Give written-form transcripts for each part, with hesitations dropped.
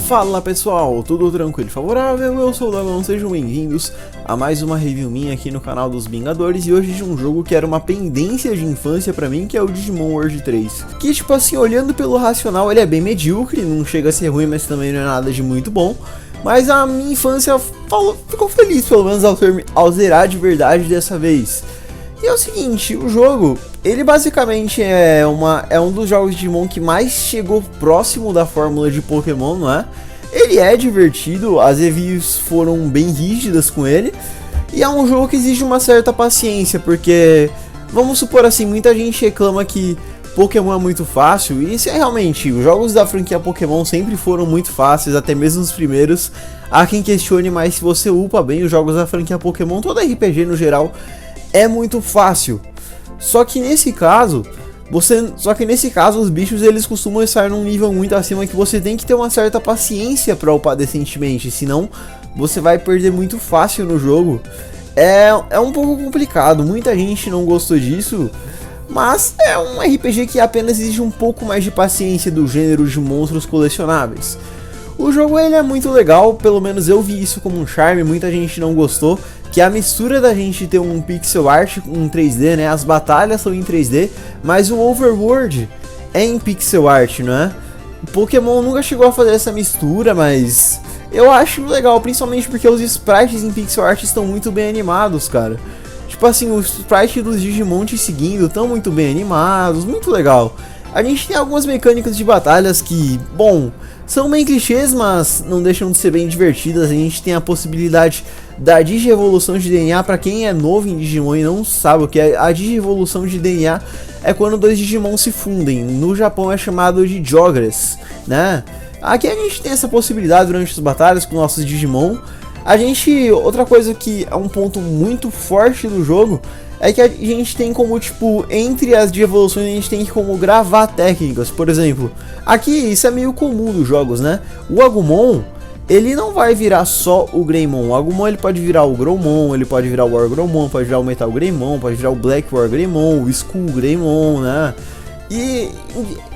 Fala pessoal, tudo tranquilo e favorável? Eu sou o Dagão, sejam bem-vindos a mais uma review minha aqui no canal dos Vingadores. E hoje de um jogo que era uma pendência de infância pra mim, que é o Digimon World 3. Que tipo assim, olhando pelo racional ele é bem medíocre, não chega a ser ruim, mas também não é nada de muito bom. Mas a minha infância ficou feliz pelo menos ao zerar de verdade dessa vez. E é o seguinte, o jogo, ele basicamente é um dos jogos de Digimon que mais chegou próximo da fórmula de Pokémon, não é? Ele é divertido, as reviews foram bem rígidas com ele, e é um jogo que exige uma certa paciência, porque, vamos supor assim, muita gente reclama que Pokémon é muito fácil, e isso é realmente, os jogos da franquia Pokémon sempre foram muito fáceis, até mesmo os primeiros. Há quem questione, mas se você upa bem os jogos da franquia Pokémon, todo RPG no geral é muito fácil. Só que nesse caso os bichos eles costumam estar num nível muito acima que você tem que ter uma certa paciência para upar decentemente, senão você vai perder muito fácil no jogo. É um pouco complicado, muita gente não gostou disso, mas é um RPG que apenas exige um pouco mais de paciência do gênero de monstros colecionáveis. O jogo ele é muito legal, pelo menos eu vi isso como um charme, muita gente não gostou, que é a mistura da gente ter um pixel art em 3D, né? As batalhas são em 3D, mas o overworld é em pixel art, não é? O Pokémon nunca chegou a fazer essa mistura, mas eu acho legal, principalmente porque os sprites em pixel art estão muito bem animados, cara. Tipo assim, os sprites dos Digimon te seguindo estão muito bem animados, muito legal. A gente tem algumas mecânicas de batalhas que, bom, são bem clichês, mas não deixam de ser bem divertidas. A gente tem a possibilidade da digievolução de DNA. Para quem é novo em Digimon e não sabe o que é, a digievolução de DNA é quando dois Digimon se fundem. No Japão é chamado de Jogress, né? Aqui a gente tem essa possibilidade durante as batalhas com nossos Digimon. Outra coisa que é um ponto muito forte do jogo é que a gente tem como, tipo, entre as de evoluções a gente tem como gravar técnicas. Por exemplo, aqui isso é meio comum dos jogos, né? O Agumon, ele não vai virar só o Greymon. O Agumon ele pode virar o Growmon, ele pode virar o War Growmon, pode virar o Metal Greymon, pode virar o Black War Greymon, o Skull Greymon, né? E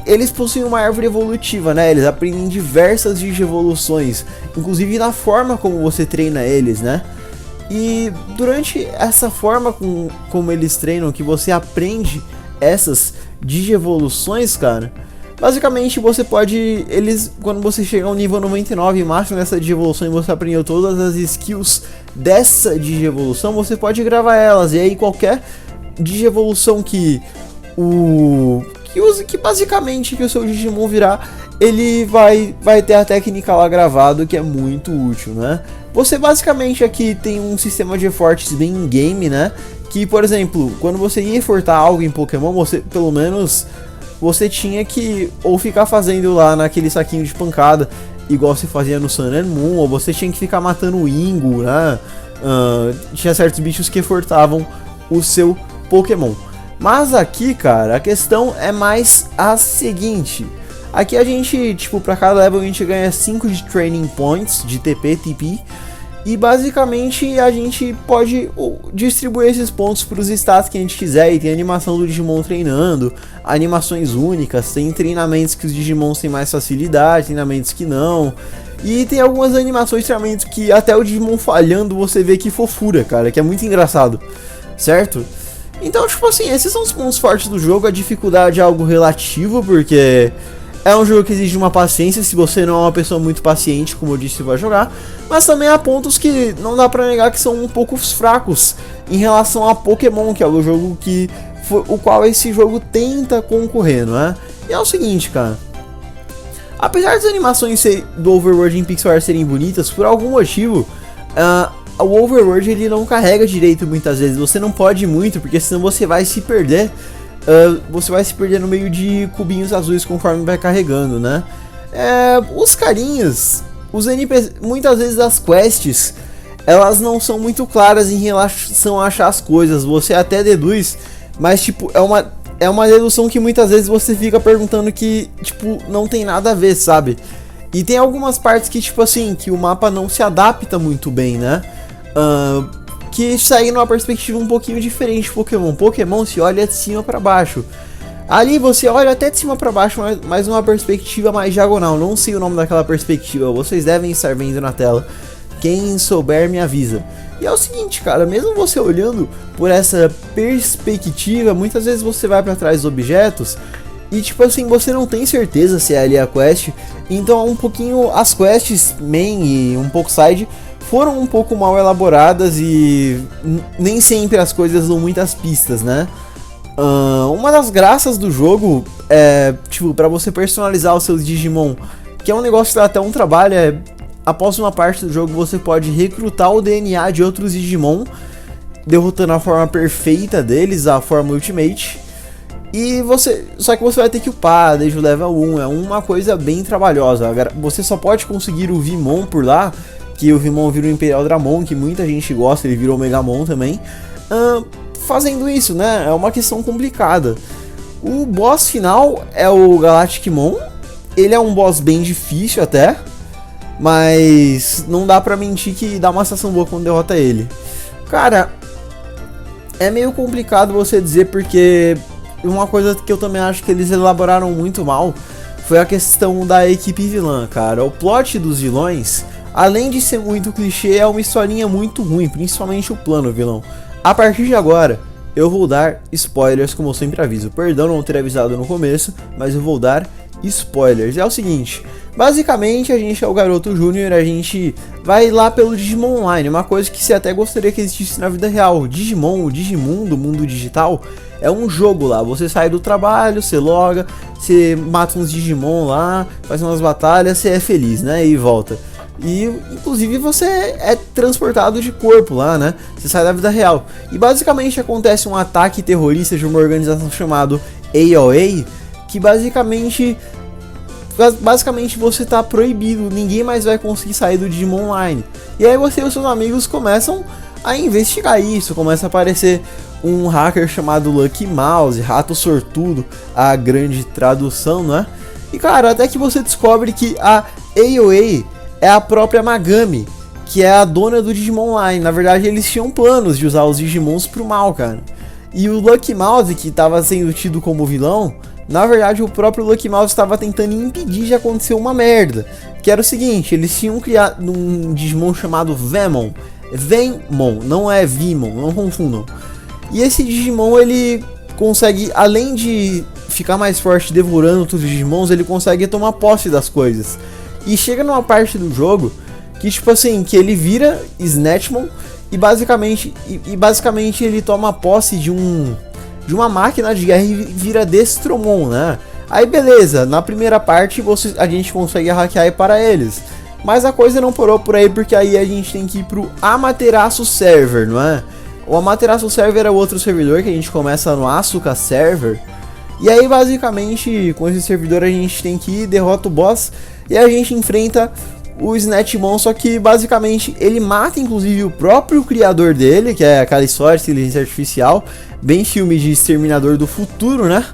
eles possuem uma árvore evolutiva, né? Eles aprendem diversas digievoluções, inclusive na forma como você treina eles, né? E durante essa forma como eles treinam, que você aprende essas digievoluções, cara, basicamente você pode, quando você chegar ao nível 99 máximo nessa digievolução e você aprendeu todas as skills dessa digievolução, você pode gravar elas, e aí qualquer digievolução que basicamente que o seu Digimon virar, ele vai ter a técnica lá gravado, que é muito útil, né? Você basicamente aqui tem um sistema de efforts bem in-game, né? Que, por exemplo, quando você ia efortar algo em Pokémon, você tinha que ou ficar fazendo lá naquele saquinho de pancada, igual você fazia no Sun and Moon, ou você tinha que ficar matando o Ingo, né? Tinha certos bichos que efortavam o seu Pokémon. Mas aqui, cara, a questão é mais a seguinte. Aqui a gente, tipo, pra cada level a gente ganha 5 de Training Points, de TP. E basicamente a gente pode distribuir esses pontos para os stats que a gente quiser. E tem animação do Digimon treinando, animações únicas, tem treinamentos que os Digimons têm mais facilidade, treinamentos que não. E tem algumas animações de treinamento que até o Digimon falhando você vê que fofura, cara, que é muito engraçado, certo? Então, tipo assim, esses são os pontos fortes do jogo. A dificuldade é algo relativo, porque é um jogo que exige uma paciência. Se você não é uma pessoa muito paciente, como eu disse, vai jogar. Mas também há pontos que não dá pra negar que são um pouco fracos em relação a Pokémon, que é o jogo o qual esse jogo tenta concorrer, não é? E é o seguinte, cara, apesar das animações do Overworld em pixel art serem bonitas, por algum motivo o Overworld ele não carrega direito muitas vezes. Você não pode ir muito, porque senão você vai se perder. Você vai se perder no meio de cubinhos azuis conforme vai carregando, né? Os carinhas, os NPCs, muitas vezes as quests, elas não são muito claras em relação a achar as coisas. Você até deduz, mas tipo, é uma dedução que muitas vezes você fica perguntando que, tipo, não tem nada a ver, sabe? E tem algumas partes que, tipo assim, que o mapa não se adapta muito bem, né? Que segue numa perspectiva um pouquinho diferente de Pokémon. Pokémon se olha de cima pra baixo. Ali você olha até de cima pra baixo, mas numa perspectiva mais diagonal. Não sei o nome daquela perspectiva, vocês devem estar vendo na tela. Quem souber me avisa. E é o seguinte, cara, mesmo você olhando por essa perspectiva, muitas vezes você vai pra trás dos objetos e tipo assim, você não tem certeza se é ali a quest. Então um pouquinho, as quests main e um pouco side foram um pouco mal elaboradas e nem sempre as coisas dão muitas pistas, né? Uma das graças do jogo é, tipo, pra você personalizar os seus Digimon, que é um negócio que dá até um trabalho, após uma parte do jogo você pode recrutar o DNA de outros Digimon, derrotando a forma perfeita deles, a forma Ultimate. E só que você vai ter que upar desde o level 1, é uma coisa bem trabalhosa. Você só pode conseguir o Vimon por lá, que o Vimon vira o Imperial Dramon, que muita gente gosta, ele virou o Megamon também. Fazendo isso, né, é uma questão complicada. O boss final é o Galacticmon, ele é um boss bem difícil até, mas não dá pra mentir que dá uma sensação boa quando derrota ele. Cara, é meio complicado você dizer, porque uma coisa que eu também acho que eles elaboraram muito mal foi a questão da equipe vilã, cara. O plot dos vilões, além de ser muito clichê, é uma historinha muito ruim, principalmente o plano vilão. A partir de agora, eu vou dar spoilers, como eu sempre aviso. Perdão não ter avisado no começo, mas eu vou dar spoilers. É o seguinte, basicamente a gente é o garoto júnior, a gente vai lá pelo Digimon Online, uma coisa que você até gostaria que existisse na vida real. O Digimon, o Digimundo, o mundo digital, é um jogo lá. Você sai do trabalho, você loga, você mata uns Digimon lá, faz umas batalhas, você é feliz, né, e volta. E inclusive você é transportado de corpo lá, né? Você sai da vida real. E basicamente acontece um ataque terrorista de uma organização chamada AOA, que basicamente você tá proibido, ninguém mais vai conseguir sair do Digimon Online. E aí você e os seus amigos começam a investigar isso, começa a aparecer um hacker chamado Lucky Mouse, Rato Sortudo, a grande tradução, né? E cara, até que você descobre que a AOA é a própria Magami, que é a dona do Digimon Online. Na verdade, eles tinham planos de usar os Digimons pro mal, cara. E o Lucky Mouse, que estava sendo tido como vilão, na verdade o próprio Lucky Mouse estava tentando impedir de acontecer uma merda. Que era o seguinte, eles tinham criado um Digimon chamado Venom. Venmon, não é Vimon, não confundam. E esse Digimon, ele consegue, além de ficar mais forte devorando outros Digimons, ele consegue tomar posse das coisas. E chega numa parte do jogo que, tipo assim, que ele vira Snatchmon e basicamente ele toma posse de uma máquina de guerra e vira Destromon, né? Aí beleza, na primeira parte a gente consegue hackear aí para eles. Mas a coisa não parou por aí, porque aí a gente tem que ir pro Amaterasu Server, não é? O Amaterasu Server é o outro servidor que a gente começa no Asuka Server. E aí basicamente com esse servidor a gente tem que ir, derrota o boss e a gente enfrenta o Snatchmon, só que basicamente ele mata inclusive o próprio criador dele, que é a Calisol, inteligência artificial, bem filme de Exterminador do Futuro, né?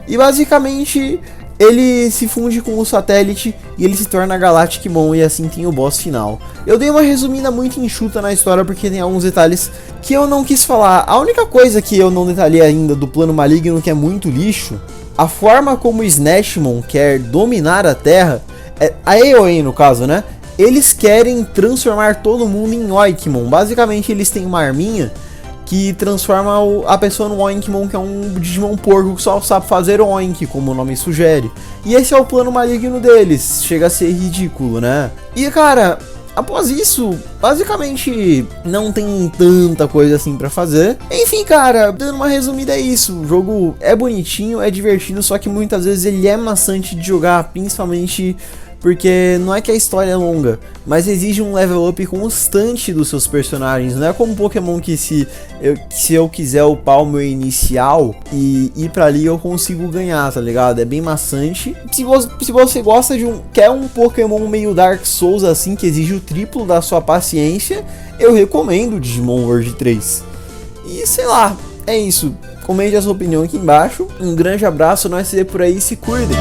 E basicamente ele se funde com o satélite e ele se torna Galacticmon, e assim tem o boss final. Eu dei uma resumida muito enxuta na história porque tem alguns detalhes que eu não quis falar. A única coisa que eu não detalhei ainda do plano maligno, que é muito lixo, a forma como o Snatchmon quer dominar a Terra, a AOA no caso, né? Eles querem transformar todo mundo em Oinkmon. Basicamente eles têm uma arminha que transforma a pessoa no Oinkmon, que é um Digimon porco que só sabe fazer Oink, como o nome sugere. E esse é o plano maligno deles, chega a ser ridículo, né? E cara, após isso, basicamente não tem tanta coisa assim pra fazer. Enfim, cara, dando uma resumida é isso. O jogo é bonitinho, é divertido, só que muitas vezes ele é maçante de jogar, principalmente porque não é que a história é longa, mas exige um level up constante dos seus personagens. Não é como Pokémon que se eu quiser upar o meu inicial e ir pra ali eu consigo ganhar, tá ligado? É bem maçante. Se você gosta quer um Pokémon meio Dark Souls assim, que exige o triplo da sua paciência, eu recomendo Digimon World 3. E sei lá, é isso. Comente a sua opinião aqui embaixo. Um grande abraço, nós se vê por aí, se cuidem.